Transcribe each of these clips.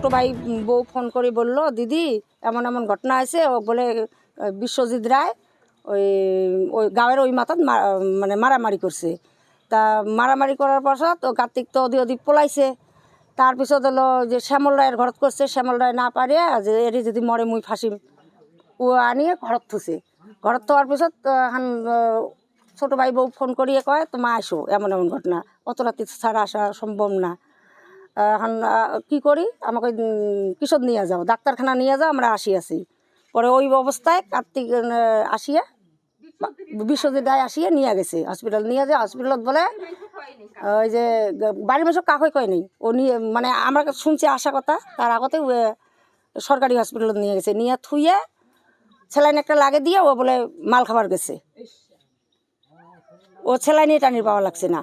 ছোটো ভাই বউ ফোন করে বলল, দিদি এমন এমন ঘটনা আছে। ও বলে বিশ্বজিৎ রায় ওই ওই গাঁয়ের ওই মাথাত মানে মারামারি করছে। তা মারামারি করার পাছত ও কার্তিক তো অধিক পলাইছে। তারপিছত হলো যে শ্যামল রায়ের ঘরত করছে, শ্যামল রায় না পারিয়া যে এটি যদি মরে মুই ফাঁসিম, ও আনিয়ে ঘরত থুছে। ঘরত থাকার পিছত ছোটো ভাই বউ ফোন করিয়ে কয়, তোমার আসো, এমন এমন ঘটনা, অত রাত্রি ছাড়া আসা সম্ভব না। এখন কী করি, আমাকে কিশোর নিয়ে যাও, ডাক্তারখানা নিয়ে যাও, আমরা আছি। পরে ওই অবস্থায় কার্তিক আসিয়া বিশ্বজিৎ রায় আসিয়া নিয়ে গেছে হসপিটাল। নিয়ে যায় হসপিটালত বলে ওই যে বাড়ির মেসব কাকই কয় নেই, ও নিয়ে মানে আমরা শুনছি আসা কথা, তার আগতে সরকারি হসপিটালত নিয়ে গেছে। নিয়ে থুয়ে স্যালাইন একটা লাগে দিয়ে ও বলে মাল খাবার গেছে। ও স্যালাইনে টানির পাওয়া লাগছে না।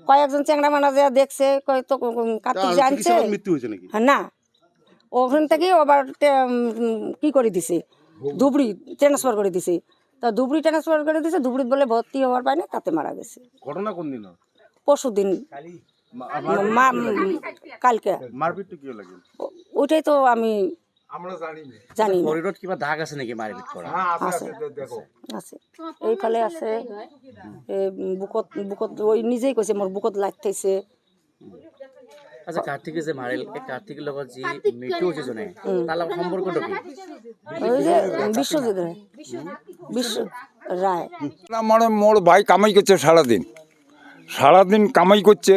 কয়েকজন চ্যাংড়া মানা যা দেখছে, কয় তো কার্তিক জানছে না, ওখান থেকেই আবার কি করে দিছে, ধুবড়ি ট্রান্সফার করে দিছে। তা ধুবড়ি ট্রান্সফার করে দিছে, ধুবড়িত বলে ভর্তি হওয়ার পায়নি, তাতে মারা গেছে। ঘটনা কোন দিন? পরশু দিন, কালকে। মারপিট কি লাগে? ওইটাই তো আমি জানি না। শরীরত কিবা দাগ আছে নাকি মারপিট করা? আছে, এই ফালে আছে, বুকত বুকত ওই নিজেই কৈছে মোর বুকত লাগতেছে। আচ্ছা, কার্তিকে যে মারিল, এই কার্তিকের লগত যে মৃত্যু হয়েছে জনে, তার লগত সম্পর্কটা কি? ওই যে বিশ্বজিৎ রায়, বিশ্ব রায় মানে মোর ভাই কামাই করছে সারাদিন কামাই করছে।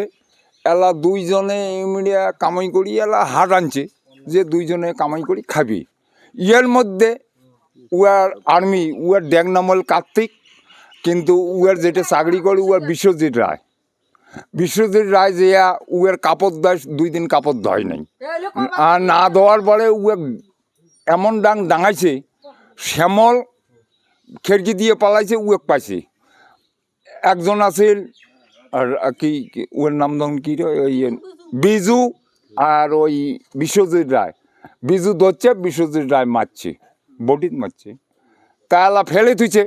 এলা দুইজনে মিডিয়া কামাই করি, এলা হাট আনছে যে দুইজনে কামাই করি খাবি। ইয়ের মধ্যে উয়ার আর্মি, উয়ার ড্যাগ নামল কার্তিক, কিন্তু উয়ার যেটা চাকরি করে উয়ার বিশ্বজিৎ রায় যে উয়ার কাপড় দেয়, 2 দিন কাপড় ধয় নাই। আর না দেওয়ার পরে উয়া এমন ডাঙাইছে, শ্যামল খেড়কি দিয়ে পালাইছে, উয়াক পাইছে। একজন আছিল আর কি ওর নাম কি ওই বিজু, আর ওই বিশ্বজিৎ রায়। বিজু ধরছে, বিশ্বজিৎ রায় মারছে, বটিত মারছে, তাহলে ফেলে থুইছে।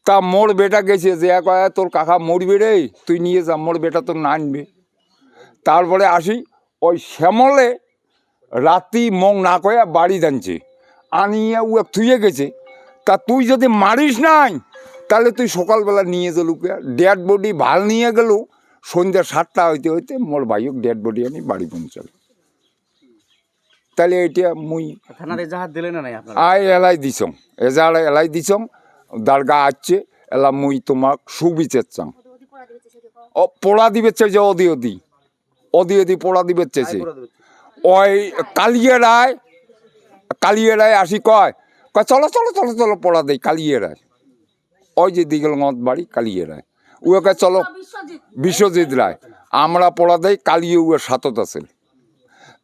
তা মোর বেটা গেছে যে কয়, তোর কাকা মরবি রে, তুই নিয়ে যা, মোর বেটা তোর না আনবে। তারপরে আসি ওই শ্যামলে রাতি মং না কয়া বাড়ি দানছে, আনিয়ে ও থুয়ে গেছে। তা তুই যদি মারিস নাই, তাহলে তুই সকালবেলা নিয়ে গেলু, ডেড বডি ভাল নিয়ে গেল। সন্ধ্যা 7টা হইতে মোর ভাইক ডেড বডি আনি বাড়ি পৌঁছাল। তাহলে এটা মুই থানার এজাহার দিলে না নাই আপনারা? এলাই দিছং, এলাই দিছং, দারগা আসছে, এলা মুই তোমাক সুবিচার চাং। পোড়া দিবে চাইছে, অদি পোড়া দিবে চাইছে। ওই কালিয়ে রায় আসি কয় চলো পোড়া দেয় কালিয়ে রায়। ওই যে দিগলগঞ্জ বাড়ি কালিয়ে রায়, ওকে চলো বিশ্বজিৎ রায়, আমরা পোড়া দেয়। কালিয়ে উয়ের সাতত আছে,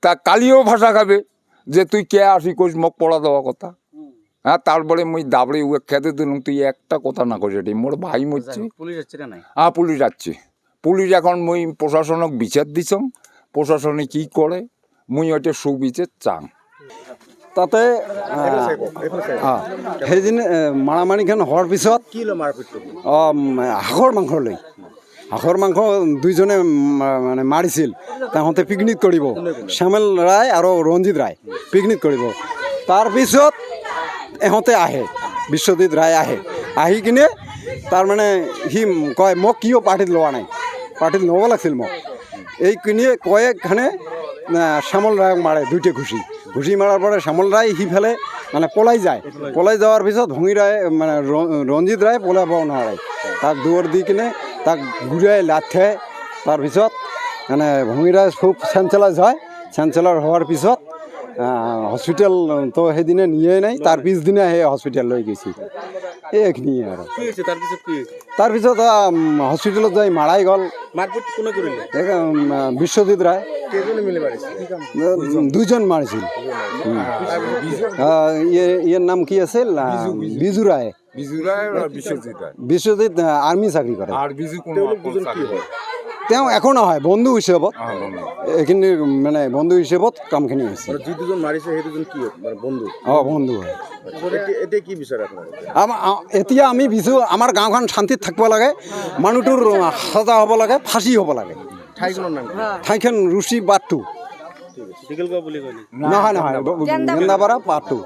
তা কালিয়েও ভাষা খাবে যে তুই কে আসি কইস মোক পোড়া দেওয়া কথা। হ্যাঁ, তারপরে মুই দাবড়ে উয়ে খেতে দিলাম, তুই একটা কথা না কইস, এটি মোর ভাই মরছে। পুলিশ যাচ্ছে না নাই? হ্যাঁ, পুলিশ যাচ্ছে। পুলিশ এখন মুই প্রশাসনক বিচার দিছম, প্রশাসনে কি করে মুই ওইটা সুবিচার চাং। তাতে সেইদিন মাৰামাৰিখন হোৱাৰ পিছত হাঁহৰ মাংস দুইজনে মানে মাৰিছিল। তাহাঁতে পিকনিক কৰিব, শ্যামল ৰায় আৰু ৰঞ্জিত ৰায় পিকনিক কৰিব। তাৰপিছত এহঁতে আহে, বিশ্বজিৎ ৰায় আহি কিনে তাৰমানে সি কয় মোক কিয় পাৰ্টিত লোৱা নাই, পাৰ্টিত ল'ব লাগিছিল মোক। এইখিনিয়ে কয়েকখানে শ্যামল রায়ক মারে, 2টে ঘুষি মারার পরে শ্যামল রায় সিফালে মানে পলাই যাওয়ার পিছত ভঙি রায় মানে ৰঞ্জিত ৰায় পলাব নোৱাৰে, তাক দৌৰ দি কিনে তাক ঘূৰাই লাথে। তাৰপিছত মানে ভঙি ৰায় খুব চেঞ্চেলাইজ হয়, চেঞ্চেলাৰ হোৱাৰ পিছত হস্পিটেল তো সেইদিনে নিয়েই নাই, তাৰ পিছদিনা সেই হস্পিটেল লৈ গৈছিল। এইখিনিয়ে আৰু তাৰপিছত হস্পিটেলত যাই মাৰাই গ'ল। বিশ্বজিৎ ৰায় 2জন মাৰিছিল। ইয়াৰ নাম কি আছিল? বিজু ৰায়। বিশ্বজিৎ আৰ্মি চাকৰি কৰে। তেওঁ একো নহয়, বন্ধু হিচাপত এইখিনি মানে বন্ধু হিচাপত কামখিনি হৈছে। বন্ধু হয়। এতিয়া আমি বিচাৰোঁ আমাৰ গাঁওখন শান্তিত থাকিব লাগে, মানুহটোৰ সজা হ'ব লাগে, ফাঁচি হ'ব লাগে। ঠাইখন ৰুচি বাটটো দীঘলগড় বুলি কয় নেকি? নহয় নহয় গেন্দাপাৰা পাৰ্ট 2